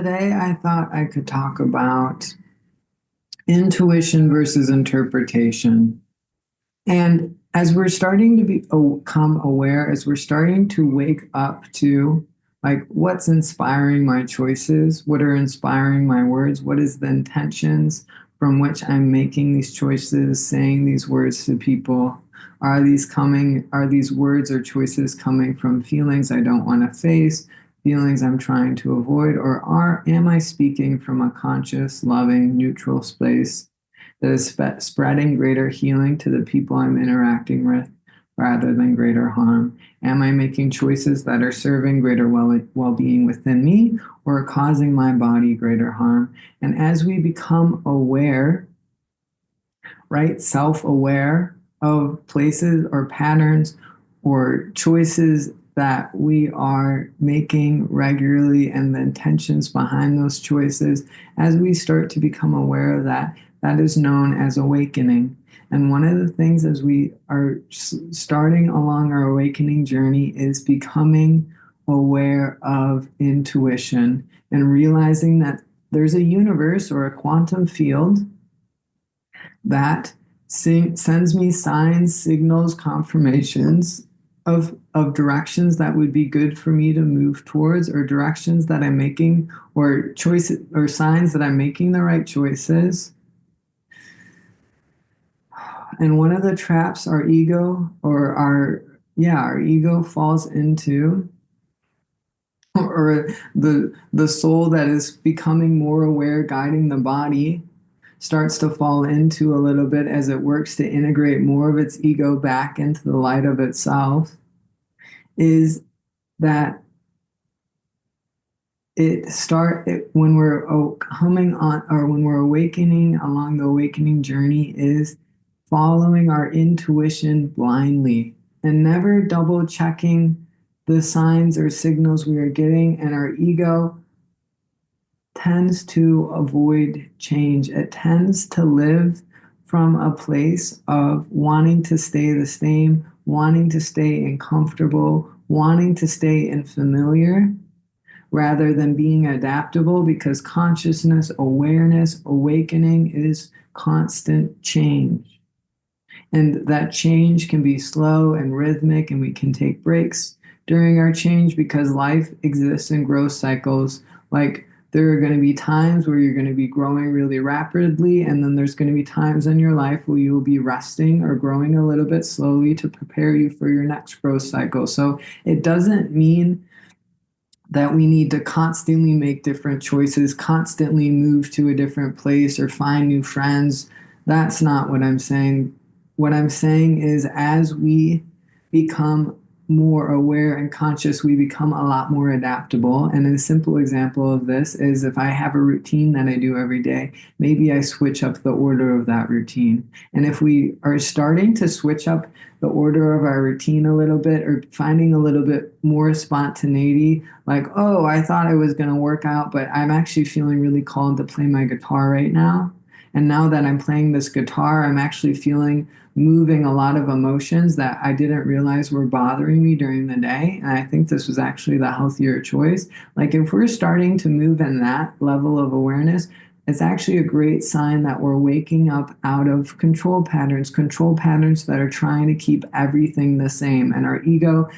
today I thought I could talk about intuition versus interpretation. And as we're starting to become aware, as we're starting to wake up to like what's inspiring my choices, what are inspiring my words, what is the intentions from which I'm making these choices, saying these words to people? Are these words or choices coming from feelings I don't want to face, feelings I'm trying to avoid, or am I speaking from a conscious, loving, neutral space that is spreading greater healing to the people I'm interacting with rather than greater harm? Am I making choices that are serving greater well-being within me or causing my body greater harm? And as we become aware, right, self-aware of places or patterns or choices that we are making regularly and the intentions behind those choices, as we start to become aware of that, that is known as awakening. And one of the things as we are starting along our awakening journey is becoming aware of intuition and realizing that there's a universe or a quantum field that sends me signs, signals, confirmations of directions that would be good for me to move towards, or directions that I'm making, or choices or signs that I'm making the right choices. And one of the traps our ego or our ego falls into, or the soul that is becoming more aware, guiding the body, starts to fall into a little bit as it works to integrate more of its ego back into the light of itself, is that when we're coming on, or when we're awakening along the awakening journey, is following our intuition blindly and never double checking the signs or signals we are getting. And our ego tends to avoid change. It tends to live from a place of wanting to stay the same, wanting to stay uncomfortable, wanting to stay in familiar, rather than being adaptable, because consciousness, awareness, awakening is constant change. And that change can be slow and rhythmic, and we can take breaks during our change because life exists in growth cycles. Like, there are going to be times where you're going to be growing really rapidly, and then there's going to be times in your life where you will be resting or growing a little bit slowly to prepare you for your next growth cycle. So it doesn't mean that we need to constantly make different choices, constantly move to a different place or find new friends. That's not what I'm saying. What I'm saying is, as we become more aware and conscious, we become a lot more adaptable. And a simple example of this is, if I have a routine that I do every day, maybe I switch up the order of that routine. And if we are starting to switch up the order of our routine a little bit, or finding a little bit more spontaneity, like, oh, I thought I was going to work out, but I'm actually feeling really called to play my guitar right now. And now that I'm playing this guitar, I'm actually moving a lot of emotions that I didn't realize were bothering me during the day. And I think this was actually the healthier choice. Like, if we're starting to move in that level of awareness, it's actually a great sign that we're waking up out of control patterns that are trying to keep everything the same. And our ego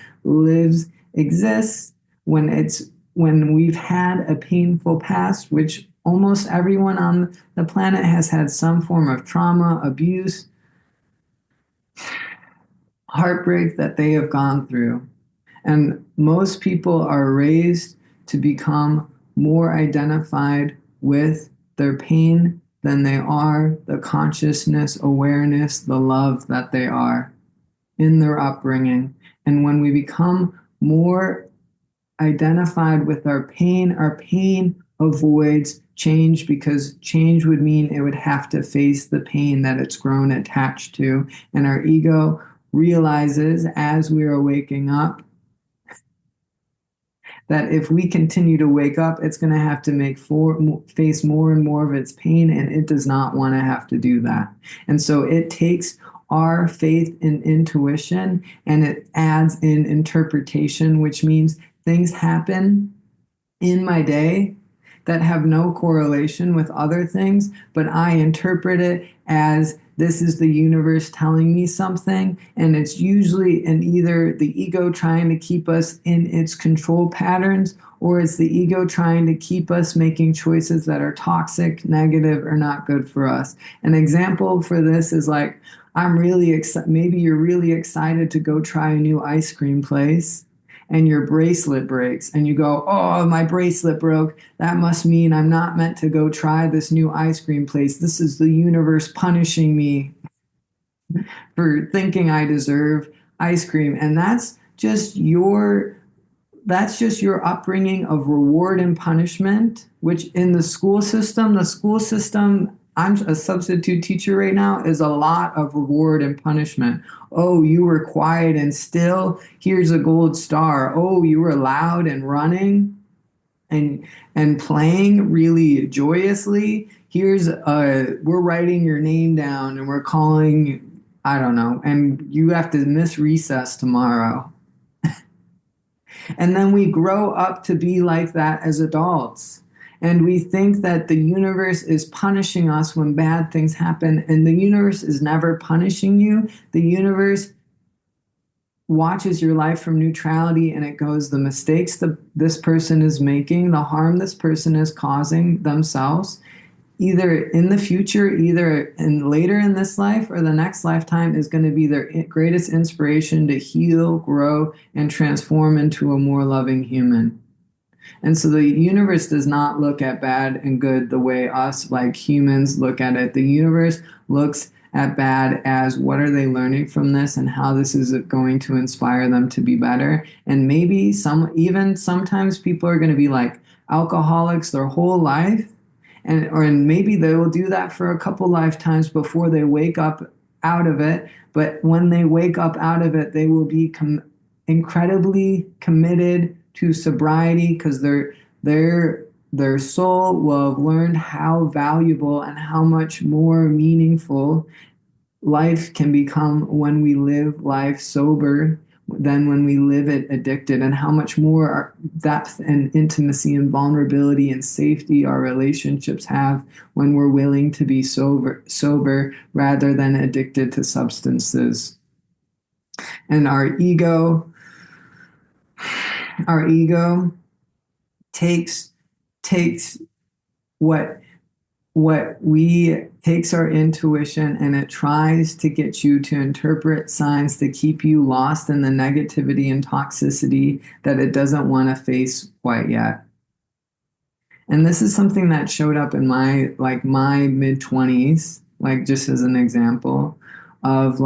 exists when we've had a painful past, which almost everyone on the planet has had some form of trauma, abuse, heartbreak that they have gone through. And most people are raised to become more identified with their pain than they are the consciousness, awareness, the love that they are in their upbringing. And when we become more identified with our pain avoids change, because change would mean it would have to face the pain that it's grown attached to. And our ego realizes, as we are waking up, that if we continue to wake up, it's going to have to face more and more of its pain, and it does not want to have to do that. And so it takes our faith in intuition and it adds in interpretation, which means things happen in my day that have no correlation with other things, but I interpret it as this is the universe telling me something. And it's usually in either the ego trying to keep us in its control patterns, or it's the ego trying to keep us making choices that are toxic, negative, or not good for us. An example for this is like, I'm really excited. Maybe you're really excited to go try a new ice cream place and your bracelet breaks and you go, oh, my bracelet broke. That must mean I'm not meant to go try this new ice cream place. This is the universe punishing me for thinking I deserve ice cream. And that's just your upbringing of reward and punishment, which in the school system, I'm a substitute teacher right now, is a lot of reward and punishment. Oh, you were quiet and still, here's a gold star. Oh, you were loud and running and playing really joyously. We're writing your name down and we're calling, I don't know, and you have to miss recess tomorrow. And then we grow up to be like that as adults. And we think that the universe is punishing us when bad things happen. And the universe is never punishing you. The universe watches your life from neutrality and it goes, the mistakes that this person is making, the harm this person is causing themselves, either in the future, either in later in this life or the next lifetime, is going to be their greatest inspiration to heal, grow, and transform into a more loving human. And so the universe does not look at bad and good the way us, like humans, look at it. The universe looks at bad as what are they learning from this and how this is going to inspire them to be better. And maybe sometimes people are going to be like alcoholics their whole life, and maybe they will do that for a couple lifetimes before they wake up out of it. But when they wake up out of it, they will be incredibly committed to sobriety because their soul will have learned how valuable and how much more meaningful life can become when we live life sober than when we live it addicted, and how much more depth and intimacy and vulnerability and safety our relationships have when we're willing to be sober rather than addicted to substances. And our ego takes what we takes our intuition and it tries to get you to interpret signs to keep you lost in the negativity and toxicity that it doesn't want to face quite yet. And this is something that showed up in my mid 20s, like just as an example of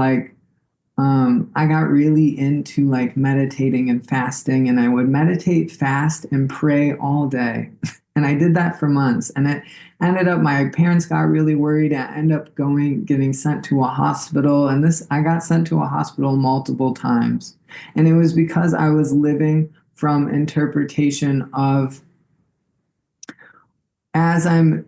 I got really into like meditating and fasting, and I would meditate, fast, and pray all day. And I did that for months, and it ended up, my parents got really worried. I ended up getting sent to a hospital, and I got sent to a hospital multiple times. And it was because I was living from interpretation of, as I'm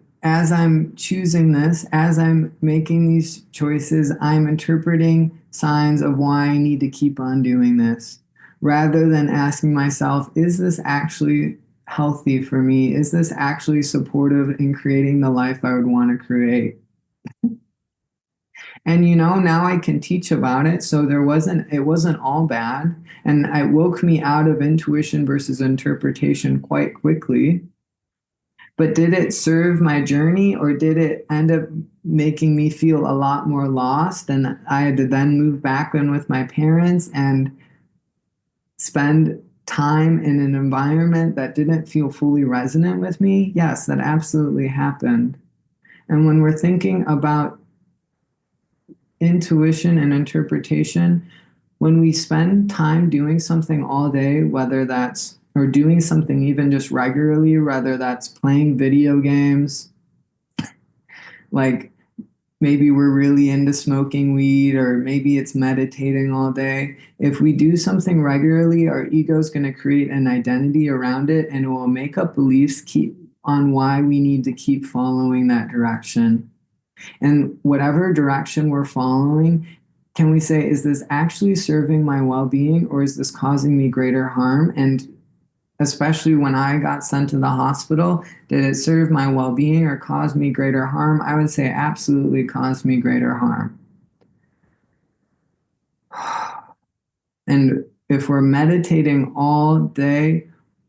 choosing this, as I'm making these choices, I'm interpreting signs of why I need to keep on doing this, rather than asking myself, is this actually healthy for me? Is this actually supportive in creating the life I would want to create? And now I can teach about it. So it wasn't all bad. And it woke me out of intuition versus interpretation quite quickly. But did it serve my journey, or did it end up making me feel a lot more lost? And I had to then move back in with my parents and spend time in an environment that didn't feel fully resonant with me? Yes, that absolutely happened. And when we're thinking about intuition and interpretation, when we spend time doing something all day, whether that's or doing something even just regularly, whether that's playing video games, like maybe we're really into smoking weed, or maybe it's meditating all day. If we do something regularly, our ego is going to create an identity around it, and it will make up beliefs on why we need to keep following that direction. And whatever direction we're following, can we say, is this actually serving my well-being, or is this causing me greater harm? And especially when I got sent to the hospital, did it serve my well-being or cause me greater harm? I would say absolutely caused me greater harm. And if we're meditating all day,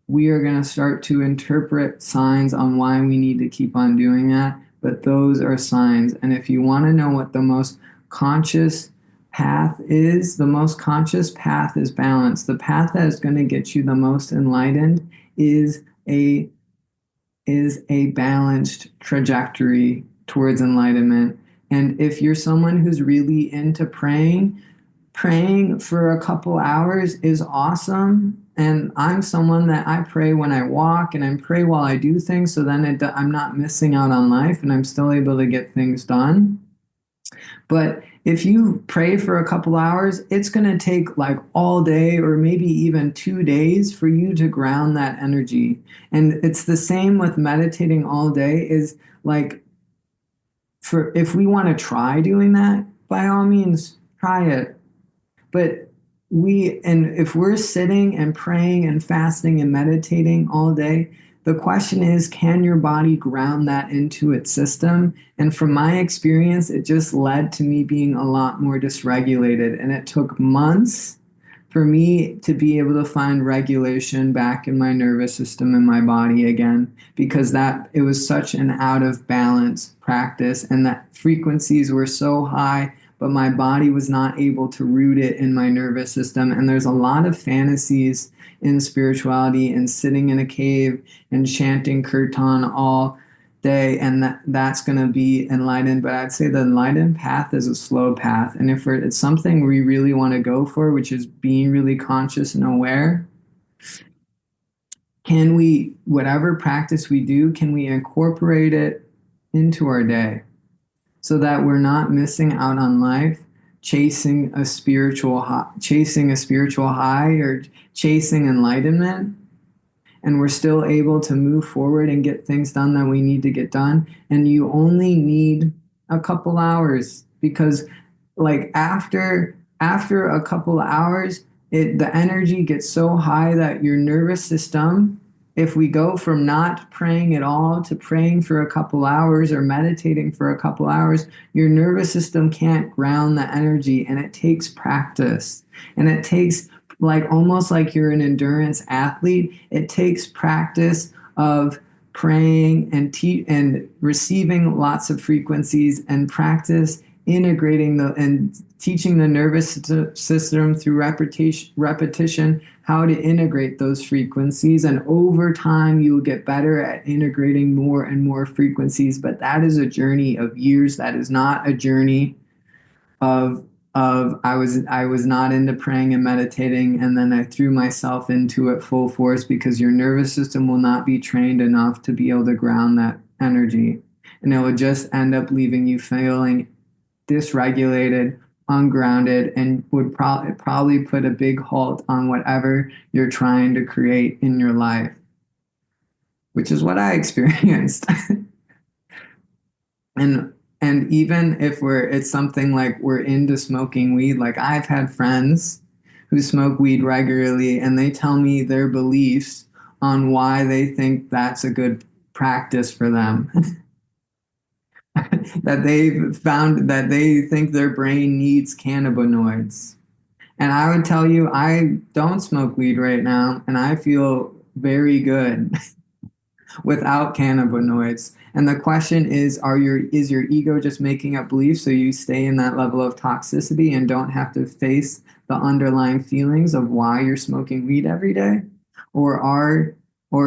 we are going to start to interpret signs on why we need to keep on doing that. But those are signs. And if you want to know what the most conscious path is, the most conscious path is balance. The path that is going to get you the most enlightened is a balanced trajectory towards enlightenment. And if you're someone who's really into praying for a couple hours is awesome. And I'm someone that I pray when I walk and I pray while I do things. So then I'm not missing out on life and I'm still able to get things done. But if you pray for a couple hours, it's going to take like all day or maybe even 2 days for you to ground that energy. And it's the same with meditating all day is like, for if we want to try doing that, by all means, try it. But and if we're sitting and praying and fasting and meditating all day, the question is, can your body ground that into its system? And from my experience, it just led to me being a lot more dysregulated. And it took months for me to be able to find regulation back in my nervous system and my body again, because that it was such an out of balance practice and that frequencies were so high, but my body was not able to root it in my nervous system. And there's a lot of fantasies in spirituality and sitting in a cave and chanting kirtan all day, and that's going to be enlightened. But I'd say the enlightened path is a slow path. And if it's something we really want to go for, which is being really conscious and aware, can we, whatever practice we do, can we incorporate it into our day so that we're not missing out on life chasing a spiritual high, or chasing enlightenment, and we're still able to move forward and get things done that we need to get done. And you only need a couple hours, because like after a couple of hours, the energy gets so high that your nervous system, if we go from not praying at all to praying for a couple hours or meditating for a couple hours, your nervous system can't ground the energy, and it takes practice. And it takes, like almost like you're an endurance athlete, it takes practice of praying and receiving lots of frequencies, and practice integrating and teaching the nervous system through repetition how to integrate those frequencies. And over time, you will get better at integrating more and more frequencies. But that is a journey of years. That is not a journey of I was not into praying and meditating, and then I threw myself into it full force, because your nervous system will not be trained enough to be able to ground that energy. And it will just end up leaving you feeling dysregulated, ungrounded, and would probably put a big halt on whatever you're trying to create in your life, which is what I experienced. And even if it's something like we're into smoking weed, like I've had friends who smoke weed regularly, and they tell me their beliefs on why they think that's a good practice for them. That they've found that they think their brain needs cannabinoids. And I would tell you, I don't smoke weed right now, and I feel very good without cannabinoids. And the question is, is your ego just making up beliefs so you stay in that level of toxicity and don't have to face the underlying feelings of why you're smoking weed every day? Or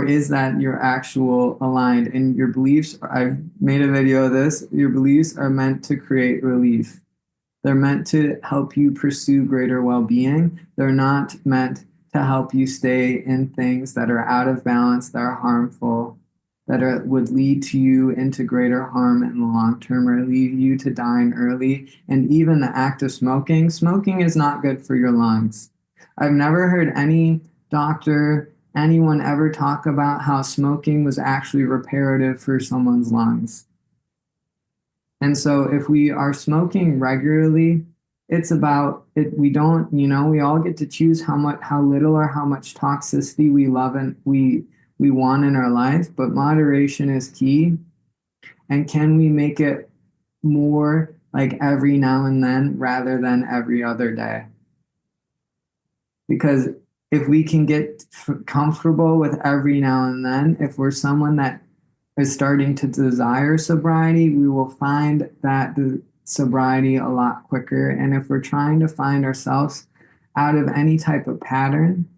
is that your actual aligned? And your beliefs, I've made a video of this, your beliefs are meant to create relief. They're meant to help you pursue greater well-being. They're not meant to help you stay in things that are out of balance, that are harmful, would lead to you into greater harm in the long term, or lead you to dying early. And even the act of smoking is not good for your lungs. I've never heard any doctor, anyone ever talk about how smoking was actually reparative for someone's lungs. And so if we are smoking regularly, It's about it. We don't, we all get to choose how little or how much toxicity we love and we want in our life, but moderation is key. And can we make it more like every now and then rather than every other day? Because if we can get comfortable with every now and then, if we're someone that is starting to desire sobriety, we will find that the sobriety a lot quicker. And if we're trying to find ourselves out of any type of pattern,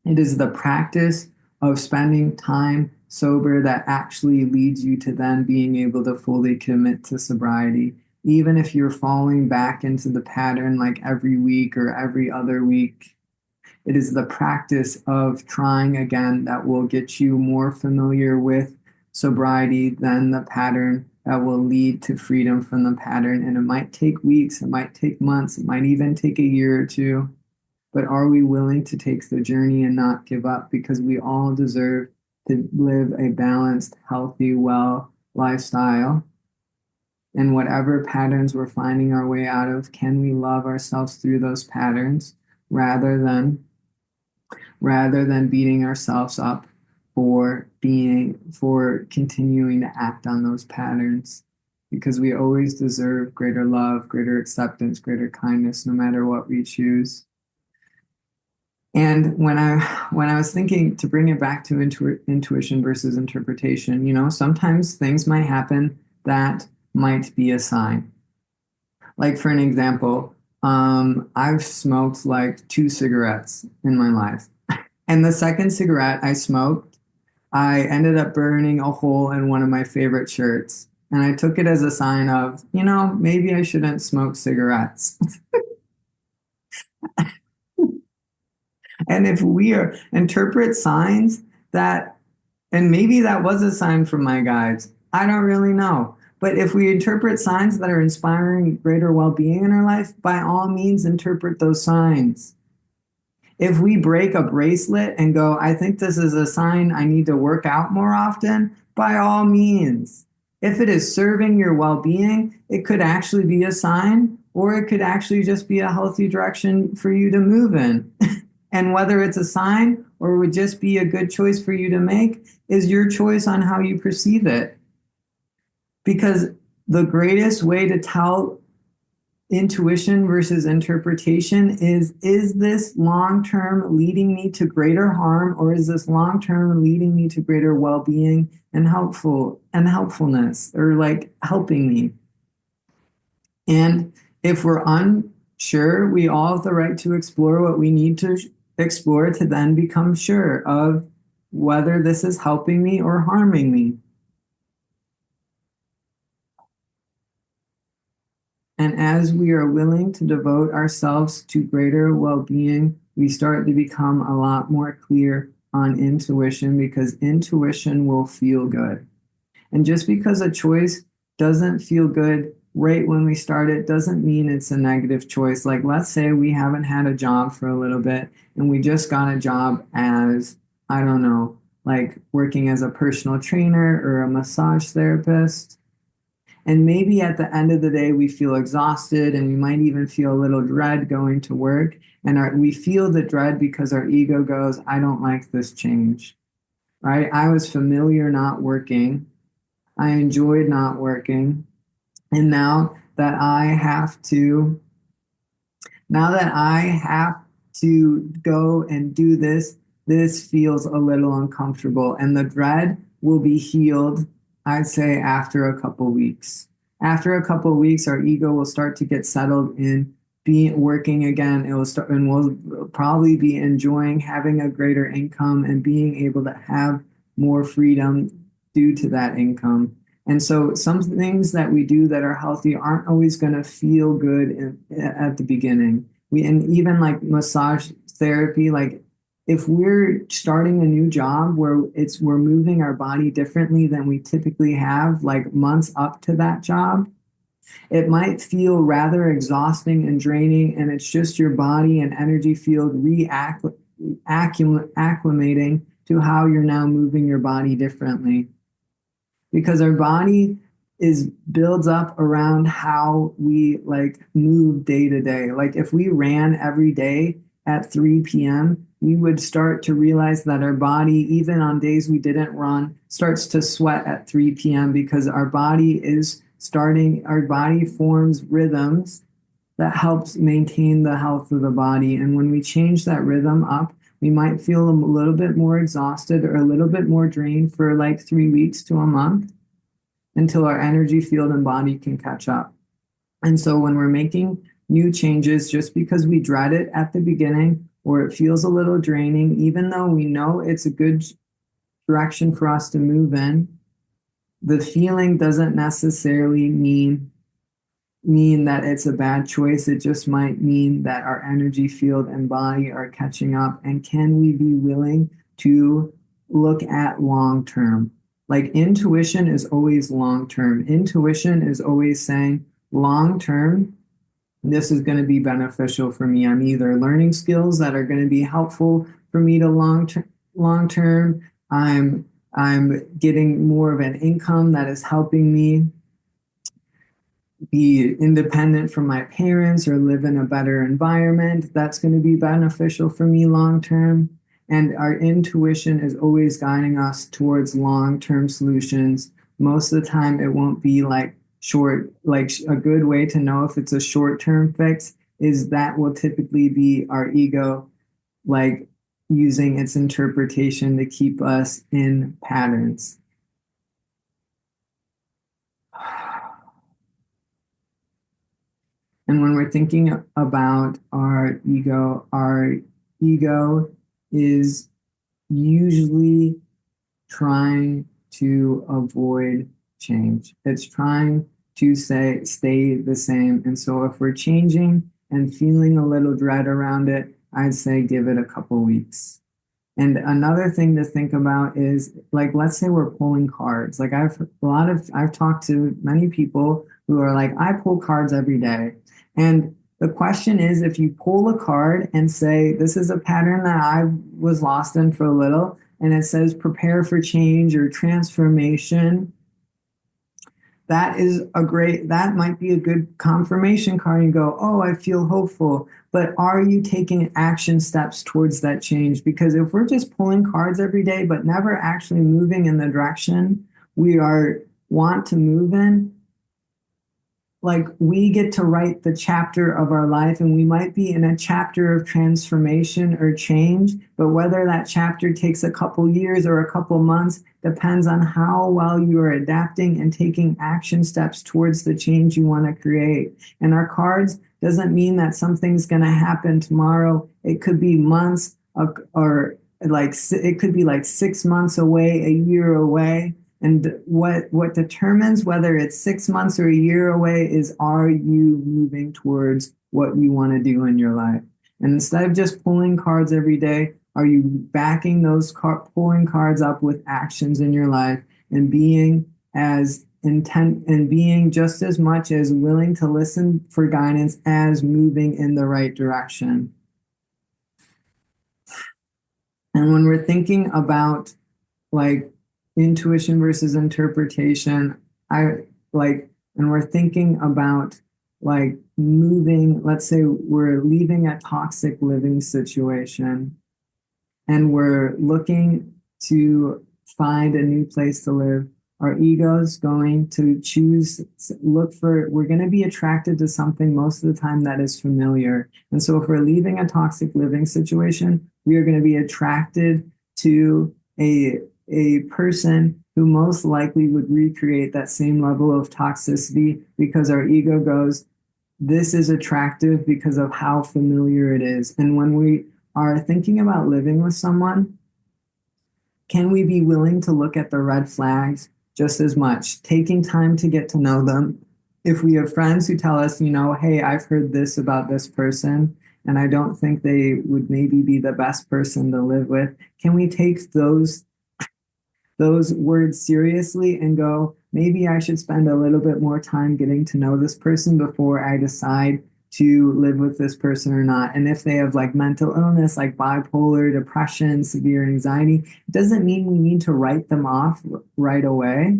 it is the practice of spending time sober that actually leads you to then being able to fully commit to sobriety. Even if you're falling back into the pattern like every week or every other week, it is the practice of trying again that will get you more familiar with sobriety than the pattern that will lead to freedom from the pattern. And it might take weeks, it might take months, it might even take a year or two. But are we willing to take the journey and not give up? Because we all deserve to live a balanced, healthy, well lifestyle. And whatever patterns we're finding our way out of, can we love ourselves through those patterns rather than beating ourselves up for continuing to act on those patterns? Because we always deserve greater love, greater acceptance, greater kindness, no matter what we choose. And when I was thinking to bring it back to intuition versus interpretation, sometimes things might happen that might be a sign. Like for an example, I've smoked like 2 cigarettes in my life. And the second cigarette I smoked, I ended up burning a hole in one of my favorite shirts. And I took it as a sign of, maybe I shouldn't smoke cigarettes. And if we interpret signs that, and maybe that was a sign from my guides, I don't really know. But if we interpret signs that are inspiring greater well-being in our life, by all means, interpret those signs. If we break a bracelet and go, I think this is a sign I need to work out more often, by all means. If it is serving your well-being, it could actually be a sign, or it could actually just be a healthy direction for you to move in. And whether it's a sign or would just be a good choice for you to make is your choice on how you perceive it. Because the greatest way to tell intuition versus interpretation is this long-term leading me to greater harm, or is this long-term leading me to greater well-being and helpfulness, or like helping me? And if we're unsure, we all have the right to explore what we need to explore to then become sure of whether this is helping me or harming me. And as we are willing to devote ourselves to greater well-being, we start to become a lot more clear on intuition, because intuition will feel good. And just because a choice doesn't feel good right when we start it doesn't mean it's a negative choice. Like, let's say we haven't had a job for a little bit and we just got a job as, I don't know, like working as a personal trainer or a massage therapist. And maybe at the end of the day, we feel exhausted and we might even feel a little dread going to work. And we feel the dread because our ego goes, I don't like this change, right? I was familiar not working. I enjoyed not working. And now that I have to go and do this, this feels a little uncomfortable. And the dread will be healed, I'd say, after a couple weeks. After a couple weeks, our ego will start to get settled in being working again. It will start, and we'll probably be enjoying having a greater income and being able to have more freedom due to that income. And so some things that we do that are healthy aren't always going to feel good at the beginning. And even like massage therapy, like if we're starting a new job where we're moving our body differently than we typically have, like months up to that job, it might feel rather exhausting and draining, and it's just your body and energy field acclimating to how you're now moving your body differently. Because our body is builds up around how we like move day to day. Like if we ran every day at 3 p.m., we would start to realize that our body, even on days we didn't run, starts to sweat at 3 p.m. because our body forms rhythms that helps maintain the health of the body. And when we change that rhythm up, we might feel a little bit more exhausted or a little bit more drained for like 3 weeks to a month until our energy field and body can catch up. And so when we're making new changes, just because we dread it at the beginning or it feels a little draining, even though we know it's a good direction for us to move in, the feeling doesn't necessarily mean that it's a bad choice. It just might mean that our energy field and body are catching up. And can we be willing to look at long term? Like intuition is always long term. Intuition is always saying long term, this is going to be beneficial for me. I'm either learning skills that are going to be helpful for me to long term. I'm getting more of an income that is helping me be independent from my parents or live in a better environment. That's going to be beneficial for me long term. And our intuition is always guiding us towards long term solutions. Most of the time, it won't be like a good way to know if it's a short term fix is that will typically be our ego, like using its interpretation to keep us in patterns. And when we're thinking about our ego is usually trying to avoid change. It's trying to stay the same. And so if we're changing and feeling a little dread around it, I'd say give it a couple weeks. And another thing to think about is like, let's say we're pulling cards. Like I've talked to many people who are like, I pull cards every day. And the question is, if you pull a card and say, this is a pattern that I was lost in for a little, and it says prepare for change or transformation, that might be a good confirmation card. You go, oh, I feel hopeful. But are you taking action steps towards that change? Because if we're just pulling cards every day, but never actually moving in the direction we want to move in, like we get to write the chapter of our life, and we might be in a chapter of transformation or change, but whether that chapter takes a couple years or a couple months depends on how well you are adapting and taking action steps towards the change you want to create. And our cards doesn't mean that something's going to happen tomorrow. It could be months or like it could be like 6 months away, a year away. And what determines whether it's 6 months or a year away is, are you moving towards what you want to do in your life? And instead of just pulling cards every day, are you backing those pulling cards up with actions in your life and being as intent and being just as much as willing to listen for guidance as moving in the right direction? And when we're thinking about like intuition versus interpretation, and we're thinking about like moving, let's say we're leaving a toxic living situation and we're looking to find a new place to live. Our ego is going to we're going to be attracted to something most of the time that is familiar. And so if we're leaving a toxic living situation, we are going to be attracted to a person who most likely would recreate that same level of toxicity because our ego goes, this is attractive because of how familiar it is. And when we are thinking about living with someone, can we be willing to look at the red flags just as much, taking time to get to know them? If we have friends who tell us, hey, I've heard this about this person, and I don't think they would maybe be the best person to live with, can we take those words seriously and go, maybe I should spend a little bit more time getting to know this person before I decide to live with this person or not? And if they have like mental illness, like bipolar, depression, severe anxiety, it doesn't mean we need to write them off right away.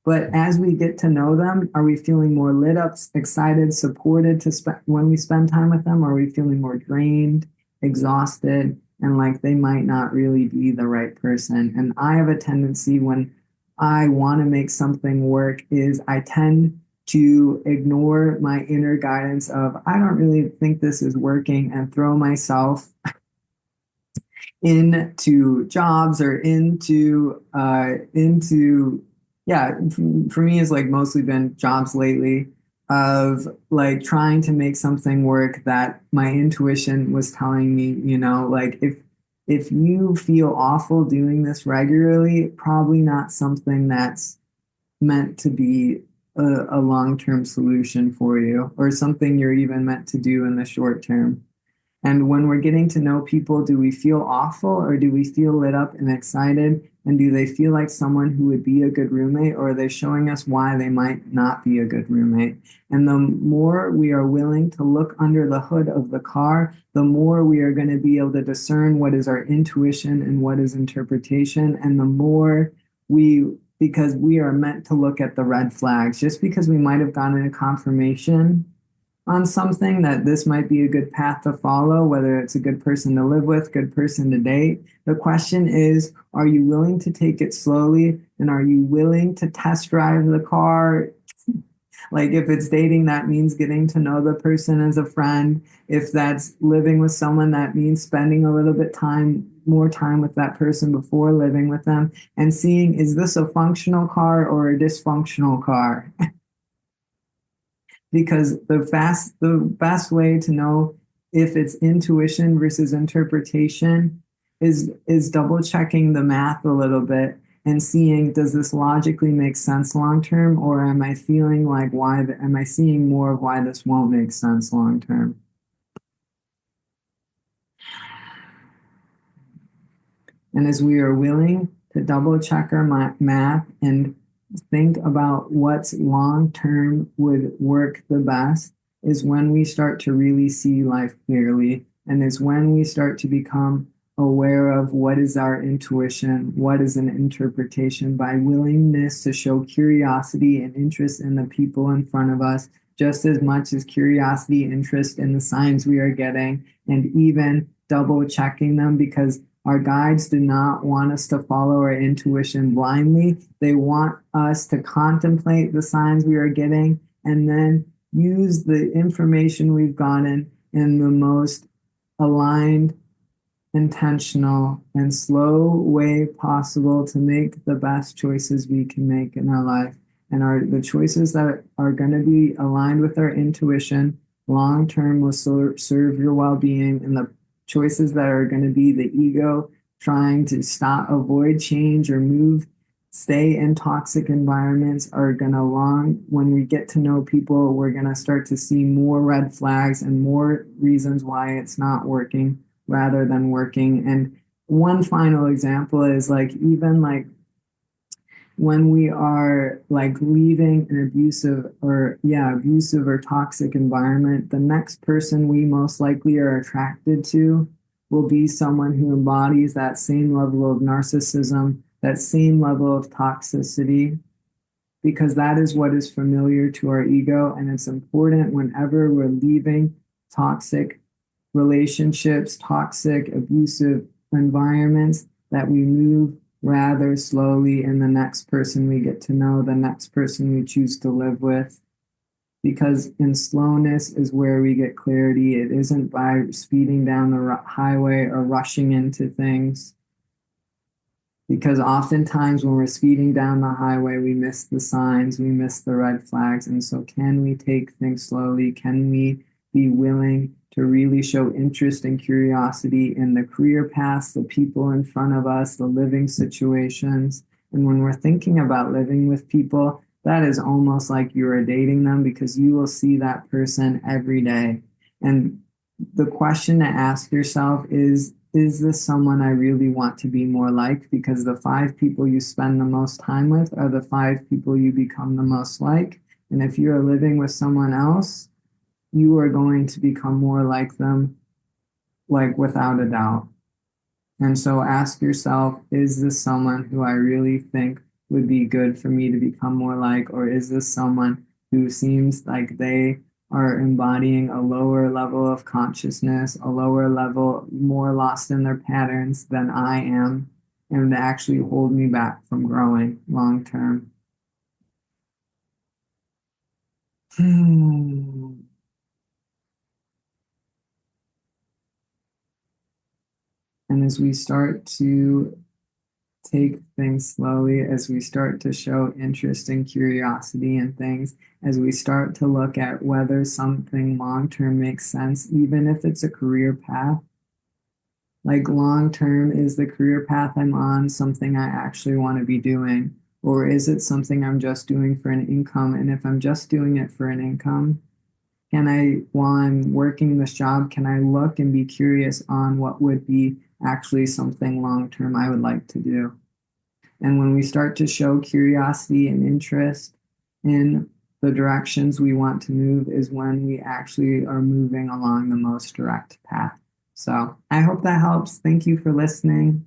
But as we get to know them, are we feeling more lit up, excited, supported when we spend time with them? Or are we feeling more drained, exhausted, and like they might not really be the right person? And I have a tendency when I want to make something work is I tend to ignore my inner guidance of I don't really think this is working and throw myself into jobs or into yeah, for me it's like mostly been jobs lately of like trying to make something work that my intuition was telling me, like if you feel awful doing this regularly, probably not something that's meant to be a long-term solution for you or something you're even meant to do in the short term. And when we're getting to know people, do we feel awful or do we feel lit up and excited? And do they feel like someone who would be a good roommate, or are they showing us why they might not be a good roommate? And the more we are willing to look under the hood of the car, the more we are going to be able to discern what is our intuition and what is interpretation. And the more because we are meant to look at the red flags, just because we might have gotten a confirmation on something that this might be a good path to follow, whether it's a good person to live with, good person to date. The question is, are you willing to take it slowly? And are you willing to test drive the car? Like if it's dating, that means getting to know the person as a friend. If that's living with someone, that means spending a little bit more time with that person before living with them and seeing, is this a functional car or a dysfunctional car? Because the best way to know if it's intuition versus interpretation is double checking the math a little bit and seeing, does this logically make sense long term, or am I feeling like am I seeing more of why this won't make sense long term? And as we are willing to double check our math and think about what's long term would work the best, is when we start to really see life clearly. And it's when we start to become aware of what is our intuition, what is an interpretation, by willingness to show curiosity and interest in the people in front of us, just as much as curiosity, interest in the signs we are getting, and even double checking them, because our guides do not want us to follow our intuition blindly. They want us to contemplate the signs we are getting and then use the information we've gotten in the most aligned, intentional, and slow way possible to make the best choices we can make in our life. And the choices that are going to be aligned with our intuition long term will serve your well-being, and the choices that are going to be the ego trying to avoid change or stay in toxic environments are going to when we get to know people, we're going to start to see more red flags and more reasons why it's not working rather than working. And one final example is like, even like when we are like leaving an abusive or toxic environment, the next person we most likely are attracted to will be someone who embodies that same level of narcissism, that same level of toxicity, because that is what is familiar to our ego. And it's important whenever we're leaving toxic relationships, toxic, abusive environments, that we move rather slowly in the next person we get to know, the next person we choose to live with. Because in slowness is where we get clarity. It isn't by speeding down the highway or rushing into things. Because oftentimes when we're speeding down the highway, we miss the signs, we miss the red flags. And so can we take things slowly? Can we be willing to really show interest and curiosity in the career paths, the people in front of us, the living situations? And when we're thinking about living with people, that is almost like you are dating them, because you will see that person every day. And the question to ask yourself is this someone I really want to be more like? Because the 5 people you spend the most time with are the 5 people you become the most like. And if you're living with someone else, you are going to become more like them, like without a doubt. And so ask yourself, is this someone who I really think would be good for me to become more like? Or is this someone who seems like they are embodying a lower level of consciousness, a lower level, more lost in their patterns than I am, and they actually hold me back from growing long term? And as we start to take things slowly, as we start to show interest and curiosity in things, as we start to look at whether something long term makes sense, even if it's a career path. Like long term, is the career path I'm on something I actually want to be doing? Or is it something I'm just doing for an income? And if I'm just doing it for an income, can I, while I'm working this job, can I look and be curious on what would be actually something long term I would like to do? And when we start to show curiosity and interest in the directions we want to move, is when we actually are moving along the most direct path. So I hope that helps. Thank you for listening.